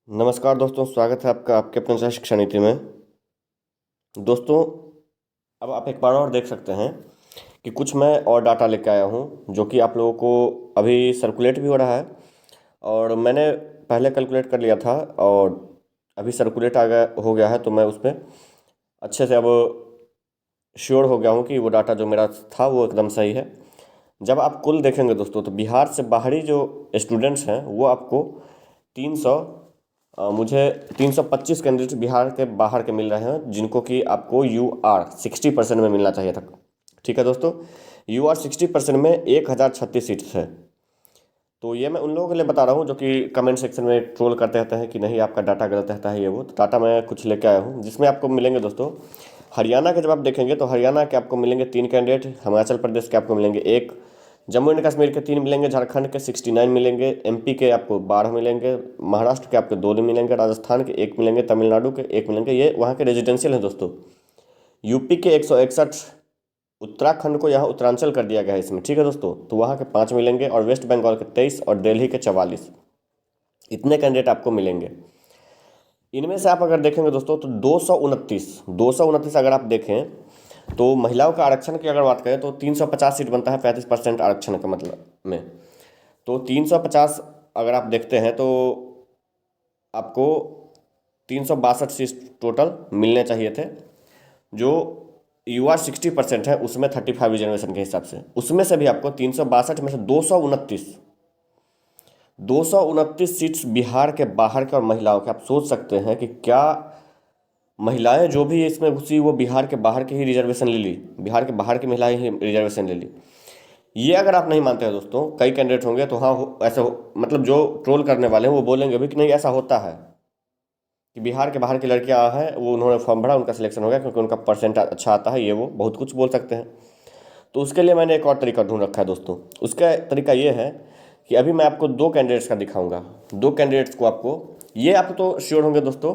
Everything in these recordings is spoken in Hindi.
नमस्कार दोस्तों, स्वागत है आपका आपके अपने सहज शिक्षा नीति में। दोस्तों, अब आप एक बार और देख सकते हैं कि कुछ मैं और डाटा लेके आया हूँ जो कि आप लोगों को अभी सर्कुलेट भी हो रहा है और मैंने पहले कैलकुलेट कर लिया था और अभी सर्कुलेट आ गया हो गया है, तो मैं उस पर अच्छे से अब श्योर हो गया हूँ कि वो डाटा जो मेरा था वो एकदम सही है। जब आप कुल देखेंगे दोस्तों, तो बिहार से बाहरी जो स्टूडेंट्स हैं वो आपको 300 मुझे 325 कैंडिडेट बिहार के बाहर के मिल रहे हैं, जिनको कि आपको UR 60% में मिलना चाहिए था। ठीक है दोस्तों, UR 60% में 1036 सीट्स है। तो ये मैं उन लोगों के लिए बता रहा हूँ जो कि कमेंट सेक्शन में ट्रोल करते रहते हैं कि नहीं आपका डाटा गलत रहता है, ये वो। तो डाटा मैं कुछ लेके आया हूँ जिसमें आपको मिलेंगे दोस्तों, हरियाणा के जब आप देखेंगे तो हरियाणा के आपको मिलेंगे 3 कैंडिडेट, हिमाचल प्रदेश के आपको मिलेंगे 1, जम्मू एंड कश्मीर के 3 मिलेंगे, झारखंड के 69 मिलेंगे, MP के आपको 12 मिलेंगे, महाराष्ट्र के आपको 2 मिलेंगे, राजस्थान के 1 मिलेंगे, तमिलनाडु के 1 मिलेंगे। ये वहाँ के रेजिडेंशियल हैं दोस्तों। यूपी के 161, उत्तराखंड को यहाँ उत्तरांचल कर दिया गया है इसमें। ठीक है दोस्तों, तो वहाँ के 5 मिलेंगे और वेस्ट बंगाल के 23 और दिल्ली के 44, इतने कैंडिडेट आपको मिलेंगे। इनमें से आप अगर देखेंगे दोस्तों तो 229 अगर आप देखें तो महिलाओं का आरक्षण की अगर बात करें तो 350 सीट बनता है 35% आरक्षण का मतलब में। तो 350 अगर आप देखते हैं तो आपको 362 सीट टोटल मिलने चाहिए थे। जो UR 60% है उसमें 35 रिजर्वेशन के हिसाब से, उसमें से भी आपको 362 में से 229 सीट्स बिहार के बाहर के और महिलाओं के। आप सोच सकते हैं कि क्या महिलाएं जो भी इसमें घुसी वो बिहार के बाहर के ही रिजर्वेशन ले ली, बिहार के बाहर की महिलाएं ही रिजर्वेशन ले ली। ये अगर आप नहीं मानते हैं दोस्तों, कई कैंडिडेट होंगे तो हाँ ऐसा मतलब जो ट्रोल करने वाले हैं वो बोलेंगे भी कि नहीं ऐसा होता है कि बिहार के बाहर की लड़कियां हैं, वो उन्होंने फॉर्म भरा, उनका सिलेक्शन हो गया क्योंकि उनका परसेंट अच्छा आता है, ये वो बहुत कुछ बोल सकते हैं। तो उसके लिए मैंने एक और तरीका ढूंढ रखा है दोस्तों। उसका तरीका ये है कि अभी मैं आपको 2 कैंडिडेट्स का दिखाऊंगा। 2 कैंडिडेट्स को आपको, ये आप तो श्योर होंगे दोस्तों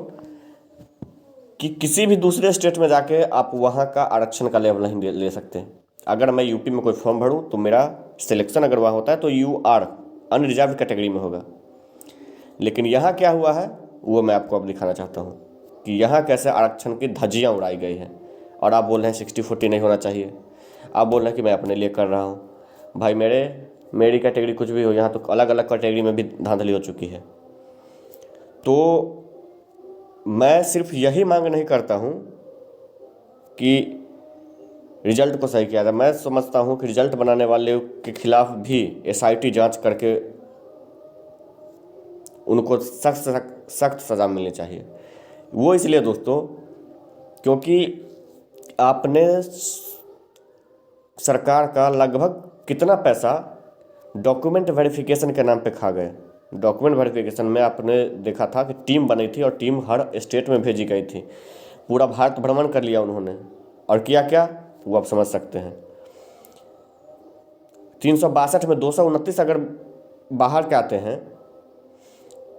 कि किसी भी दूसरे स्टेट में जाके आप वहाँ का आरक्षण का लेवल नहीं ले सकते। अगर मैं यूपी में कोई फॉर्म भरूँ तो मेरा सिलेक्शन अगर वहाँ होता है तो UR अनरिजर्व कैटेगरी में होगा। लेकिन यहाँ क्या हुआ है वो मैं आपको अब दिखाना चाहता हूँ कि यहाँ कैसे आरक्षण की धज्जियाँ उड़ाई गई हैं। और आप बोल रहे हैं 60-40 नहीं होना चाहिए, आप बोल रहे हैं कि मैं अपने लिए कर रहा हूँ। भाई मेरी कैटेगरी कुछ भी हो, यहाँ तो अलग अलग कैटेगरी में भी धांधली हो चुकी है। तो मैं सिर्फ यही मांग नहीं करता हूँ कि रिजल्ट को सही किया जाए, मैं समझता हूँ कि रिजल्ट बनाने वाले के खिलाफ भी SIT जांच करके उनको सख्त सज़ा मिलनी चाहिए। वो इसलिए दोस्तों क्योंकि आपने सरकार का लगभग कितना पैसा डॉक्यूमेंट वेरिफिकेशन के नाम पे खा गए। डॉक्यूमेंट वेरिफिकेशन में आपने देखा था कि टीम बनी थी और टीम हर स्टेट में भेजी गई थी, पूरा भारत भ्रमण कर लिया उन्होंने, और किया क्या वो आप समझ सकते हैं। 362 में 229 अगर बाहर के आते हैं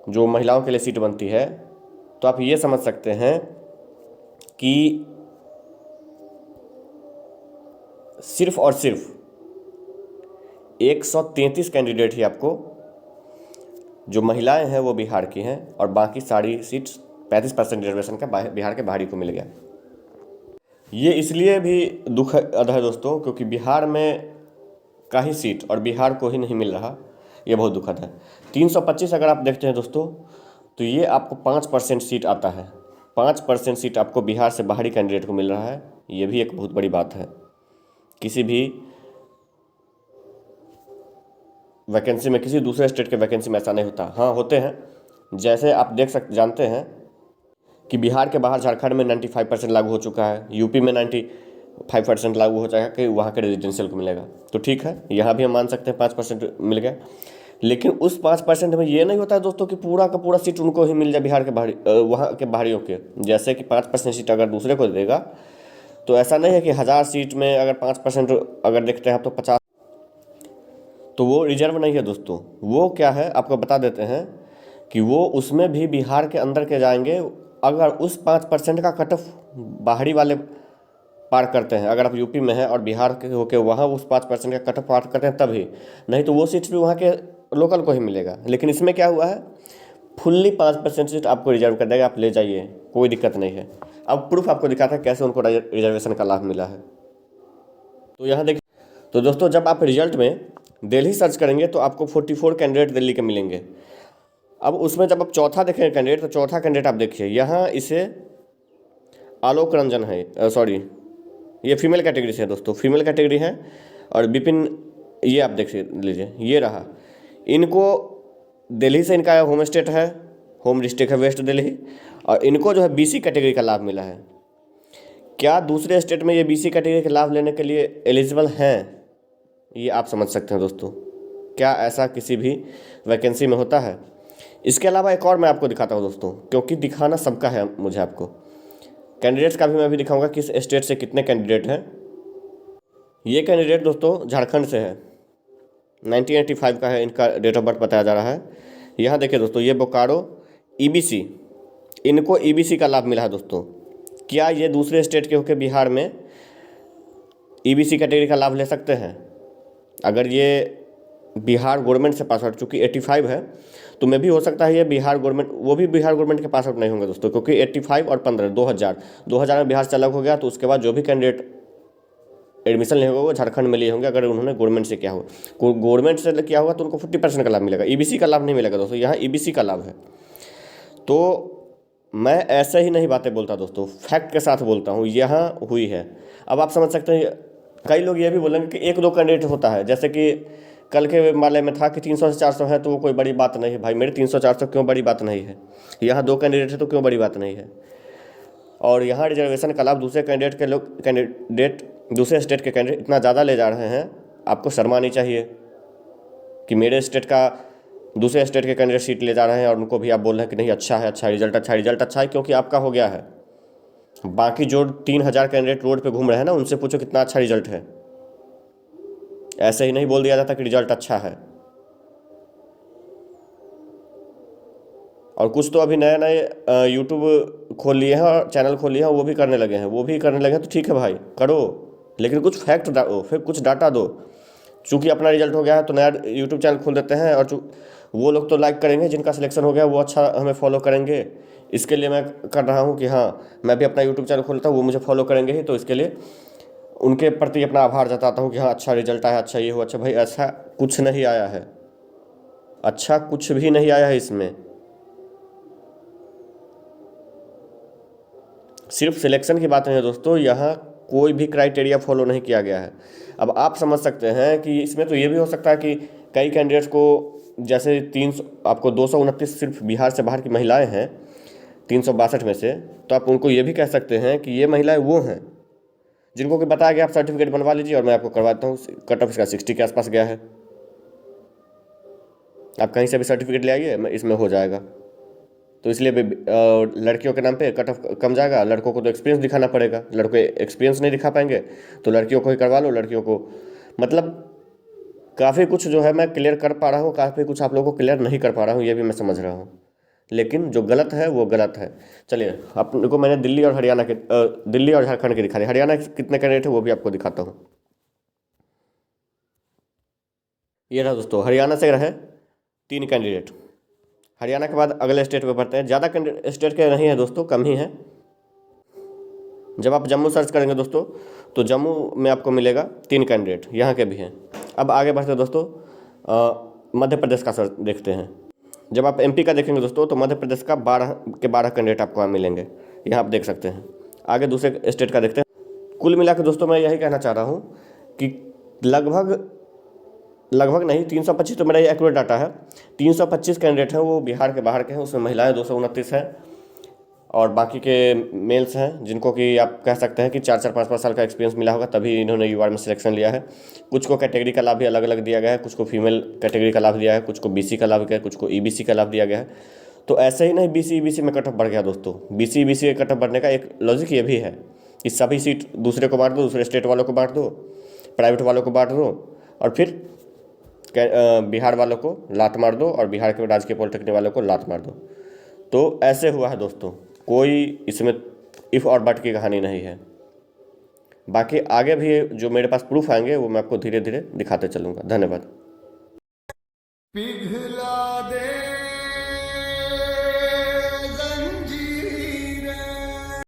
जो महिलाओं के लिए सीट बनती है, तो आप ये समझ सकते हैं कि सिर्फ और सिर्फ 133 कैंडिडेट ही आपको जो महिलाएं हैं वो बिहार की हैं, और बाकी सारी सीट्स 35% रिजर्वेशन का बिहार के बाहरी को मिल गया। ये इसलिए भी दुखद है दोस्तों क्योंकि बिहार में का ही सीट और बिहार को ही नहीं मिल रहा, ये बहुत दुखद है। 325 अगर आप देखते हैं दोस्तों तो ये आपको 5% सीट आता है, 5% सीट आपको बिहार से बाहरी कैंडिडेट को मिल रहा है। ये भी एक बहुत बड़ी बात है। किसी भी वैकेंसी में, किसी दूसरे स्टेट के वैकेंसी में ऐसा नहीं होता। हाँ होते हैं, जैसे आप जानते हैं कि बिहार के बाहर झारखंड में 95% लागू हो चुका है, यूपी में 95% लागू हो जाएगा कि वहाँ के रेजिडेंशियल को मिलेगा। तो ठीक है, यहाँ भी हम मान सकते हैं 5% मिल गया। लेकिन उस 5% में ये नहीं होता है दोस्तों कि पूरा का पूरा सीट उनको ही मिल जाए, बिहार के बाहरी वहाँ के बाहरियों के। जैसे कि 5% सीट अगर दूसरे को देगा तो ऐसा नहीं है कि 1000 सीट में अगर 5% अगर देखते हैं आप तो 50, तो वो रिजर्व नहीं है दोस्तों। वो क्या है आपको बता देते हैं कि वो उसमें भी बिहार के अंदर के जाएंगे अगर उस 5% का कट ऑफ बाहरी वाले पार करते हैं। अगर आप यूपी में हैं और बिहार के होके वहाँ उस 5% का कट ऑफ पार करते हैं तभी, नहीं तो वो सीट्स भी वहाँ के लोकल को ही मिलेगा। लेकिन इसमें क्या हुआ है, फुल्ली 5% सीट आपको रिजर्व कर देगा, आप ले जाइए, कोई दिक्कत नहीं है। अब प्रूफ आपको दिखाता है कैसे उनको रिजर्वेशन का लाभ मिला है। तो यहाँ देखिए, तो दोस्तों जब आप रिजल्ट में दिल्ली सर्च करेंगे तो आपको 44 कैंडिडेट दिल्ली के मिलेंगे। अब उसमें जब आप चौथा देखेंगे कैंडिडेट, तो चौथा कैंडिडेट आप देखिए, यहाँ इसे आलोक रंजन है, सॉरी ये फीमेल कैटेगरी से है दोस्तों, फीमेल कैटेगरी है। और विपिन, ये आप देख लीजिए, ये रहा, इनको दिल्ली से इनका होम स्टेट है, होम डिस्ट्रिक्ट है वेस्ट दिल्ली, और इनको जो है बीसी कैटेगरी का लाभ मिला है। क्या दूसरे स्टेट में ये बीसी कैटेगरी का लाभ लेने के लिए एलिजिबल हैं, ये आप समझ सकते हैं दोस्तों। क्या ऐसा किसी भी वैकेंसी में होता है? इसके अलावा एक और मैं आपको दिखाता हूँ दोस्तों, क्योंकि दिखाना सबका है मुझे आपको। कैंडिडेट्स का भी मैं अभी दिखाऊंगा किस स्टेट से कितने कैंडिडेट हैं। ये कैंडिडेट दोस्तों झारखंड से है, 1985 का है, इनका डेट ऑफ बर्थ बताया जा रहा है। यहाँ देखिए दोस्तों, ये बोकारो ईबीसी, इनको ईबीसी का लाभ मिला है दोस्तों। क्या ये दूसरे स्टेट के होकर बिहार में ईबीसी कैटेगरी का लाभ ले सकते हैं? अगर ये बिहार गवर्नमेंट से पास आउट, चूँकि 85 है, तो मैं भी हो सकता है ये बिहार गवर्नमेंट, वो भी बिहार गवर्नमेंट के पास आउट नहीं होंगे दोस्तों, क्योंकि 85 और 15 2000 में बिहार से अलग हो गया, तो उसके बाद जो भी कैंडिडेट एडमिशन लिए होगा वो झारखंड में लिए होंगे, अगर उन्होंने गवर्नमेंट से किया हो, गवर्नमेंट से किया होगा तो उनको 50% का लाभ मिलेगा, ईबीसी का लाभ नहीं मिलेगा दोस्तों। यहाँ ईबीसी का लाभ है। तो मैं ऐसे ही नहीं बातें बोलता दोस्तों, फैक्ट के साथ बोलता हूँ, यहाँ हुई है। अब आप समझ सकते हैं, कई लोग ये भी बोलेंगे कि एक दो कैंडिडेट होता है, जैसे कि कल के मामले में था कि 300 से 400 है तो वो कोई बड़ी बात नहीं है। भाई मेरे 300-400 क्यों बड़ी बात नहीं है? यहाँ 2 कैंडिडेट है तो क्यों बड़ी बात नहीं है? और यहाँ रिजर्वेशन का लाभ दूसरे कैंडिडेट दूसरे स्टेट के कैंडिडेट इतना ज़्यादा ले जा रहे हैं, आपको शर्म आनी चाहिए कि मेरे स्टेट का दूसरे स्टेट के कैंडिडेट सीट ले जा रहे हैं और उनको भी आप बोल रहे हैं कि नहीं अच्छा है, अच्छा रिजल्ट, अच्छा रिजल्ट, अच्छा है क्योंकि आपका हो गया है। बाकी जो 3000 कैंडिडेट रोड पे घूम रहे हैं ना, उनसे पूछो कितना अच्छा रिजल्ट है। ऐसे ही नहीं बोल दिया जाता कि रिजल्ट अच्छा है। और कुछ तो अभी नए नए यूट्यूब खोल लिए हैं और चैनल खोल लिए हैं, वो भी करने लगे हैं, तो ठीक है भाई करो, लेकिन कुछ फैक्ट दो, फिर कुछ डाटा दो। चूँकि अपना रिजल्ट हो गया है तो नया यूट्यूब चैनल खोल देते हैं, और वो लोग तो लाइक करेंगे, जिनका सिलेक्शन हो गया वो अच्छा हमें फॉलो करेंगे। इसके लिए मैं कर रहा हूँ कि हाँ, मैं भी अपना यूट्यूब चैनल खोलता हूँ, वो मुझे फॉलो करेंगे ही, तो इसके लिए उनके प्रति अपना आभार जताता हूँ कि हाँ अच्छा रिजल्ट आया, अच्छा ये हो, अच्छा भाई ऐसा कुछ नहीं आया है, अच्छा कुछ भी नहीं आया है इसमें, सिर्फ सिलेक्शन की बात नहीं है दोस्तों, यहाँ कोई भी क्राइटेरिया फॉलो नहीं किया गया है। अब आप समझ सकते हैं कि इसमें तो ये भी हो सकता है कि कई कैंडिडेट्स को, जैसे 300 आपको 229 सिर्फ बिहार से बाहर की महिलाएं हैं 362 में से, तो आप उनको ये भी कह सकते हैं कि ये महिलाएं वो हैं जिनको कि बताया गया आप सर्टिफिकेट बनवा लीजिए और मैं आपको करवाता हूँ। कट ऑफ इसका 60 के आसपास गया है, आप कहीं से भी सर्टिफिकेट ले आइए, इसमें हो जाएगा। तो इसलिए लड़कियों के नाम पे कट ऑफ कम जाएगा, लड़कों को तो एक्सपीरियंस दिखाना पड़ेगा, लड़के एक्सपीरियंस नहीं दिखा पाएंगे, तो लड़कियों को ही करवा लो। लड़कियों को मतलब काफ़ी कुछ जो है मैं क्लियर कर पा रहा हूँ, काफ़ी कुछ आप लोगों को क्लियर नहीं कर पा रहा हूँ, ये भी मैं समझ रहा हूँ, लेकिन जो गलत है वो गलत है। चलिए आपको मैंने दिल्ली और हरियाणा के दिल्ली और झारखंड के दिखा दिए, हरियाणा के कितने कैंडिडेट है वो भी आपको दिखाता हूँ। ये रहा दोस्तों, हरियाणा से रहे 3 कैंडिडेट। हरियाणा के बाद अगले स्टेट पे बढ़ते हैं, ज़्यादा स्टेट के नहीं है दोस्तों, कम ही है। जब आप जम्मू सर्च करेंगे दोस्तों, तो जम्मू में आपको मिलेगा 3 कैंडिडेट, यहाँ के भी हैं। अब आगे बढ़ते हैं दोस्तों, मध्य प्रदेश का सर्च देखते हैं। जब आप एमपी का देखेंगे दोस्तों, तो मध्य प्रदेश का 12 कैंडिडेट आपको वहाँ मिलेंगे, यहाँ आप देख सकते हैं। आगे दूसरे स्टेट का देखते हैं। कुल मिला के दोस्तों मैं यही कहना चाह रहा हूँ कि लगभग नहीं, 325 तो मेरा ये एक्यूरेट डाटा है, 325 कैंडिडेट हैं वो बिहार के बाहर के हैं, उसमें महिलाएं 229 हैं और बाकी के मेल्स हैं, जिनको कि आप कह सकते हैं कि 4-4, 5-5 साल का एक्सपीरियंस मिला होगा, तभी इन्होंने यूआर में सिलेक्शन लिया है। कुछ को कैटेगरी का लाभ भी अलग अलग दिया गया है, कुछ को फीमेल कैटेगरी का लाभ दिया है, कुछ को बीसी का लाभ दिया है, कुछ को ईबीसी का लाभ दिया गया है। तो ऐसे ही नहीं बीसी ईबीसी में कट ऑफ बढ़ गया दोस्तों, बीसी ईबीसी के कट ऑफ बढ़ने का एक लॉजिक ये भी है कि सभी सीट दूसरे को बांट दो, दूसरे स्टेट वालों को बांट दो, प्राइवेट वालों को बांट दो, और फिर बिहार वालों को लात मार दो और बिहार के राजकीय पॉलिटेक्निक वालों को लात मार दो। तो ऐसे हुआ है दोस्तों, कोई इसमें इफ़ और बट की कहानी नहीं है। बाकी आगे भी जो मेरे पास प्रूफ आएंगे वो मैं आपको धीरे धीरे दिखाते चलूँगा। धन्यवाद। पिघला दे